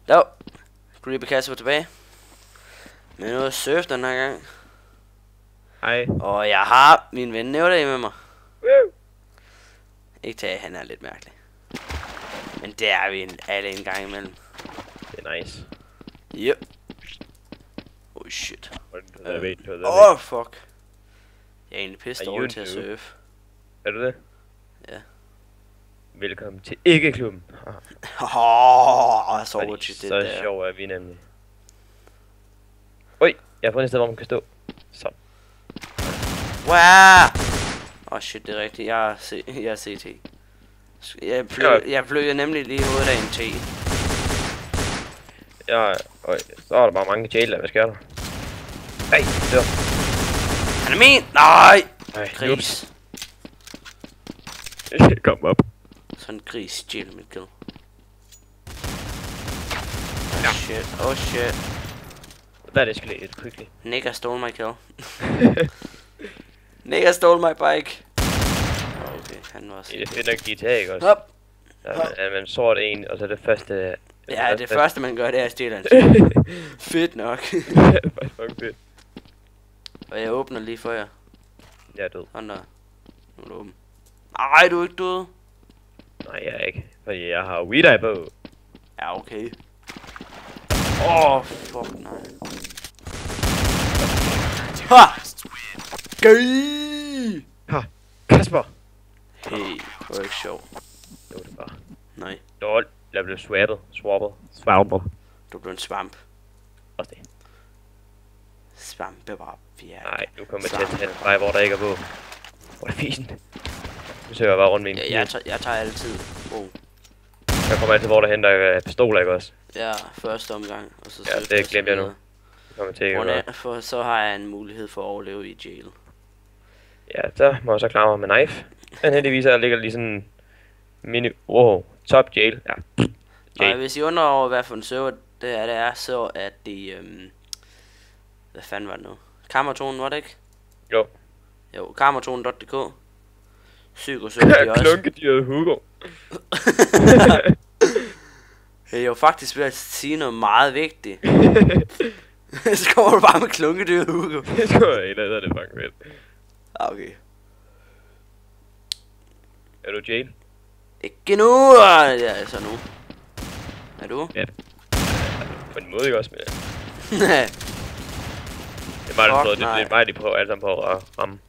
Dav. Creepy Kasper tilbage. Men nu er surf den her gang. Hej. Og jeg har min ven Nævdag med mig. Ikke til, han er lidt mærkelig. Men det er vi alle en gang imellem. Det er nice. Yep. Oh shit. Oh, Fuck. Jeg er egentlig pissed over til at surfe. er du det? Ja. Velkommen til Ikke-klubben. I saw what you did så there. sjov er vi nemlig. Oj, jeg har fundet et sted, hvor man kan stå. Så. Wow! Shit, det er rigtigt. Jeg er CT. Jeg fløj nemlig lige ud af en T. Ja, så er der bare mange jail der. Hvad sker der? Ej, dør. Han er min! Nej! Ej, Gris. Kom op. Sådan en gris stjæler mit kill. Ja. Oh shit. That escalated quickly. Nigger stole my kill. Nigger stole my bike. Okay, han var også... Det er fedt nok GTA, ikke også? Hop! Ja, man sort en, og så det første... Ja, det første man gør, det er at stjæle hans. Fedt nok. Fuck fedt. Og jeg åbner lige for jer. Jeg er død. Sådan der. Nu er du åben. Ej, du er ikke død. Nej, jeg er ikke. Fordi jeg har weed på. Ja, okay. Fuck nej. Ha! Gay! Ha! Kasper! Hey, det var ikke sjov. Det var det bare. Nej, Dårligt. Jeg blev swappet. du blev en svamp. Også det. Svampe var fjerde. Nej, nu kommer jeg til at tage en vej, hvor der ikke er på. Hvor er fisen? Nu søger jeg bare rundt med en Ja, jeg tager altid. Wow. Jeg kommer altid, hvor der henter pistoler, ikke også? Ja, første omgang. Og så Ja, det glemte jeg nu. Jeg kommer til ikke at for så har jeg en mulighed for at overleve i jail. Ja, så må jeg så klare mig med knife. Men heldigvis er ligger lige sådan mini... Wow, top jail. Ja. Og hvis I undrer over, hvad for en server det er, så er det... hvad fanden var det nu? Kammertonen, var det ikke? Jo. Jo, kammertonen.dk. Psykoserver, de også. Klunkedyret Hugo. Jeg er jo faktisk ved at sige noget meget vigtigt. Så kommer du bare med klunkedyret, Hugo. Det tror jeg ikke, det er fucking fedt. Okay. Er du jail? Ikke nu! Ja, altså nu. Er du? Ja. På en måde ikke også, men... Nej. Det er mig, det er mig, de prøver alle sammen på at ramme.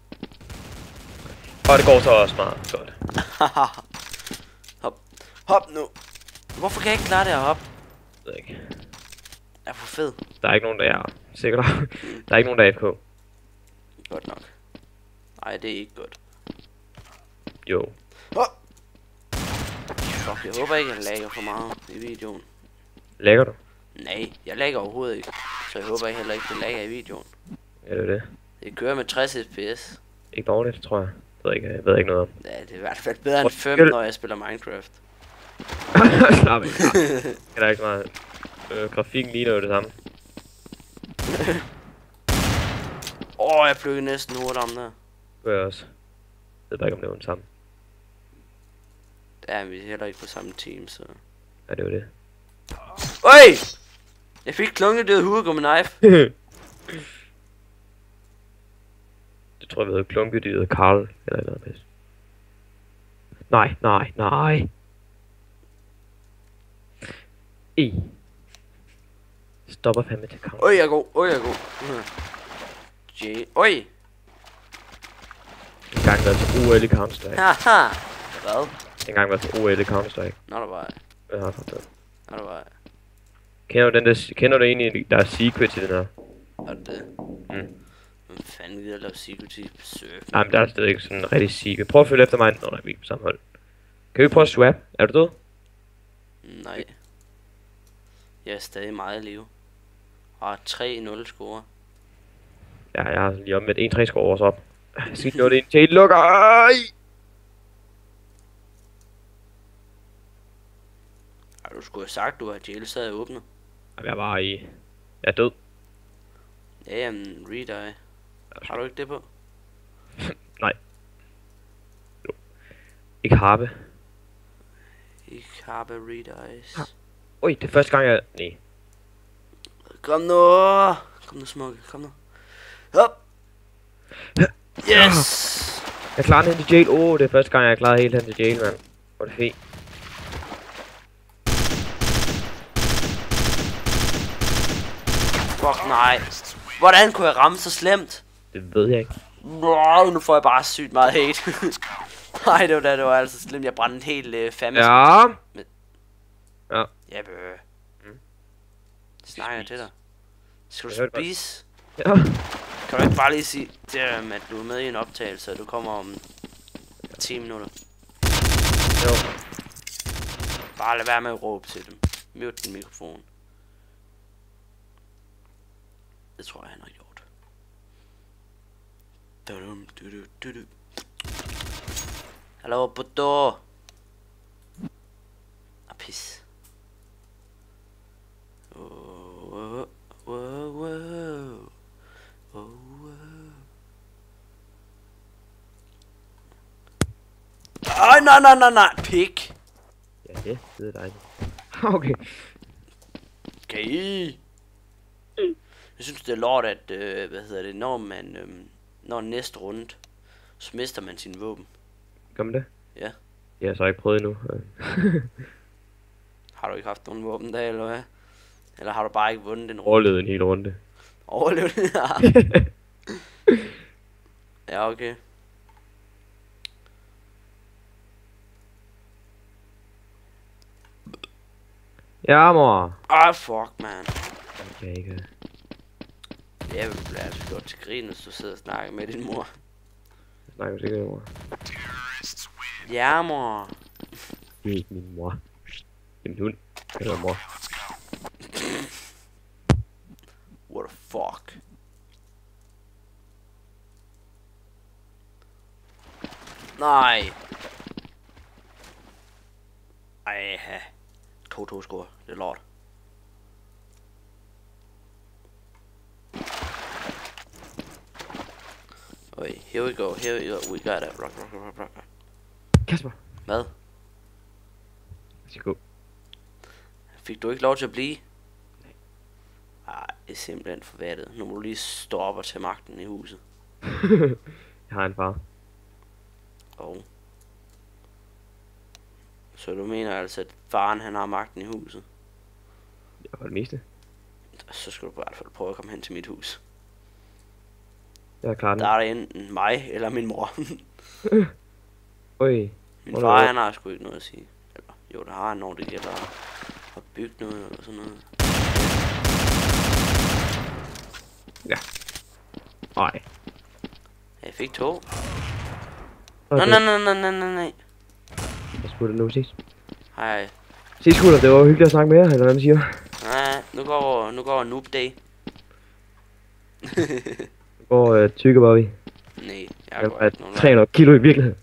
Og det går så også meget godt. Hop. Hop nu. Hvorfor kan jeg ikke klare det at hoppe? Jeg ved ikke. Jeg er for fed. Der er ikke nogen, der er sikkert. Der er ikke nogen, der er FK. Godt nok. Nej, det er ikke godt. Jo. Hop. Fuck, jeg håber ikke, jeg lagger for meget i videoen. Lægger du? Nej, jeg lagger overhovedet ikke. Så jeg håber heller ikke, det lagger i videoen. Ja, det er det. Det kører med 60 fps. Ikke dårligt, tror jeg. Jeg ved ikke noget om. Ja, det er i hvert fald bedre end 5, når jeg spiller Minecraft. Slap ikke. Det er ikke meget. Grafikken ligner jo det samme. Jeg plukkede næsten hovedet om der. Det gør jeg også. Jeg ved bare ikke, om det var den samme. Der er vi heller ikke på samme team, så... Ja, det var det. Øj! Jeg fik klunkedyret Hugo med knife. Det tror jeg, vi hedder klunkedyret Karl, eller noget pis. Nej. Stopper fandme til kamp. Jeg er god. Øj! En gang var til OL i Counter-Strike. Haha! Hvad? En gang var til OL i Counter-Strike. Nå, der var Jeg har forstået. Nå, der var Kender du egentlig, der er secret i den her? Er det? Mm. Hvem fanden gider lave secret i surf? Nej, men der er stadig ikke sådan en rigtig secret. Prøv at følge efter mig. Nå, nej, vi er ikke på samme hold. Kan vi prøve at swap? Er du død? Nej. Jeg er stadig meget i live. Og 3-0 score. Ja, jeg har lige omvendt 1-3 score os op. Jeg skal ikke nå det ind til lukker. Ej! Du skulle have sagt, du har jail sad åbnet. Jamen, jeg var i... Jeg er død. Ja, jamen, redeye. Har du ikke det på? Nej. Jo. Ikke harpe. Ikke harpe redeyes. Ui, det er første gang jeg... Nej. Kom nu. Kom nu, smukke. Kom nu. Hop. Yes. Jeg klarede den til jail. Det er første gang jeg klarede helt hen til jail, mand. Hvor er det fedt. Fuck nej. Hvordan kunne jeg ramme så slemt? Det ved jeg ikke. Nej, nu får jeg bare sygt meget hate. Nej, det var altså slemt. Jeg brændte helt fandme. Ja. Ja. Ja, bøh. Snakker jeg til dig. Skal Jeg du hørte godt. spise? Ja. Kan du ikke bare lige sige, at du er med i en optagelse, og du kommer om 10 minutter? Jo. Bare lad være med at råbe til dem. Mute din mikrofon. Det tror jeg, han har gjort. Hallo, Bodo. Ah, pis. Oh, wow, wow. Oh, wow. Ej, nej, pik. Ja, det er dejligt. Okay. Okay. Jeg synes det er lort at når næste runde, så mister man sin våben. Gør man det? Ja. Jeg har så ikke prøvet endnu. Har du ikke haft nogen våben der, eller hvad? Eller har du bare ikke vundet en runde? Overlevet en hel runde. Overlevet? Ja, okay. Ja, mor. Fuck, man. Okay, ikke. Jeg vil blive altså gjort til grin, hvis du sidder og snakker med din mor. Jeg snakker sikkert med mor. Ja, mor. Det er ikke min mor. Det er min hund. Det hedder mor. What the fuck? Nej. Ej, 2-2 score. Det er lort. Okay, here we go. We got it. Rock. Kasper. Hvad? Jeg skal gå. Fik du ikke lov til at blive? Nej, det er simpelthen forvattet. Nu må du lige stå op og tage magten i huset. Jeg har en far. Så du mener altså, at faren han har magten i huset? Ja, for det meste. Så skal du i hvert fald prøve at komme hen til mit hus. Jeg er klar den. Der er der enten mig eller min mor. Oj. Min far han har sgu ikke noget at sige. Eller, jo, det har han, når det gælder at bygge noget eller sådan noget. Ja. Nej. Jeg fik 2. Okay. Nej. Jeg spurgte nu sidst. Hej. Sidst gutter, det var hyggeligt at snakke med jer, eller hvad man siger. Nej, nu går noob day. Hvor tykker var vi? Nej, Jeg jeg går er ikke nogen vej. 300 kilo i virkeligheden.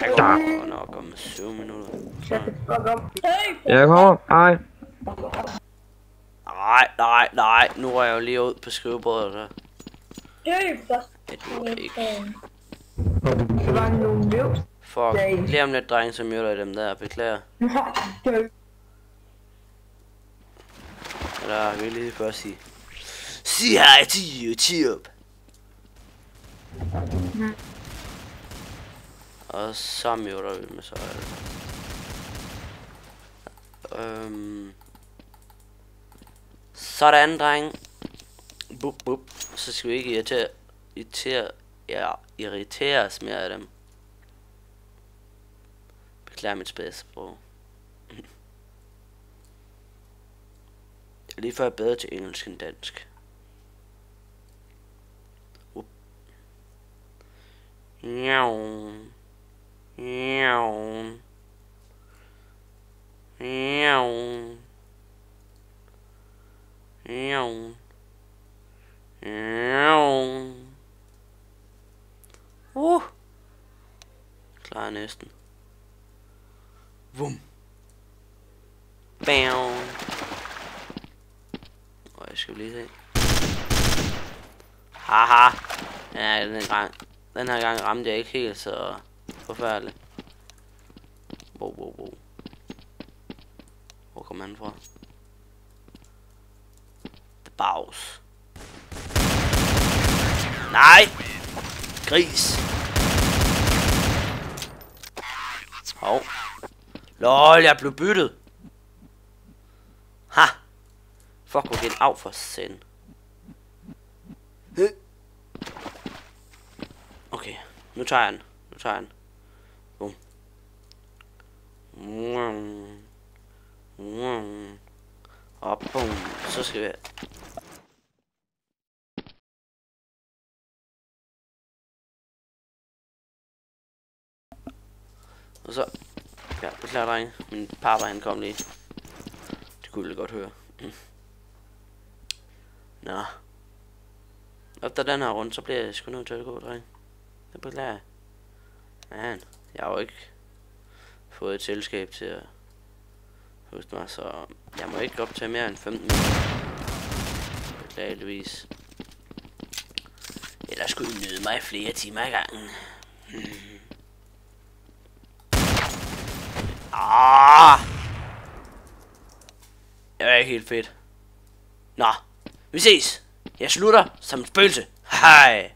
Jeg går nok om 7 minutter. Så. Jeg kommer. Hej. Nej. Nu er jeg jo lige ud på skrivebordet, så. Det duer ikke. Fuck, lige om lidt, dreng, så møder jeg dem der. Beklager. Eller vil jeg lige først sige. Sig hej til YouTube. Og så møder vi med så. Sådan, dreng. Bup. Så skal vi ikke irriteres mere af dem. Beklager mit spædsprog. Lige før jeg er bedre til engelsk end dansk. Klar næsten. Vum. Bam. Og jeg skal lige se. Haha. Ja, den her gang ramte jeg ikke helt så forfærdeligt. Wow. kommer han fra? The Bows. Nej! Gris! Hov. Lol, jeg blev byttet. Ha! Fuck, hvor gen af for send. Okay, nu tager jeg den. Boom. Og boom. Så skal vi... Og så... Ja, beklager drenge. Min pappa han kom lige. Det kunne jeg godt høre. Nå. Efter den her runde, så bliver jeg sgu nødt til at gå, dreng. Det beklager jeg. Man, jeg har jo ikke fået et selskab til at huske mig, så jeg må ikke optage mere end 15 minutter. Beklageligvis. Ellers skulle I nyde mig flere timer i gangen. Det er ikke helt fedt. Nå, vi ses. Jeg slutter som et spøgelse. Hej.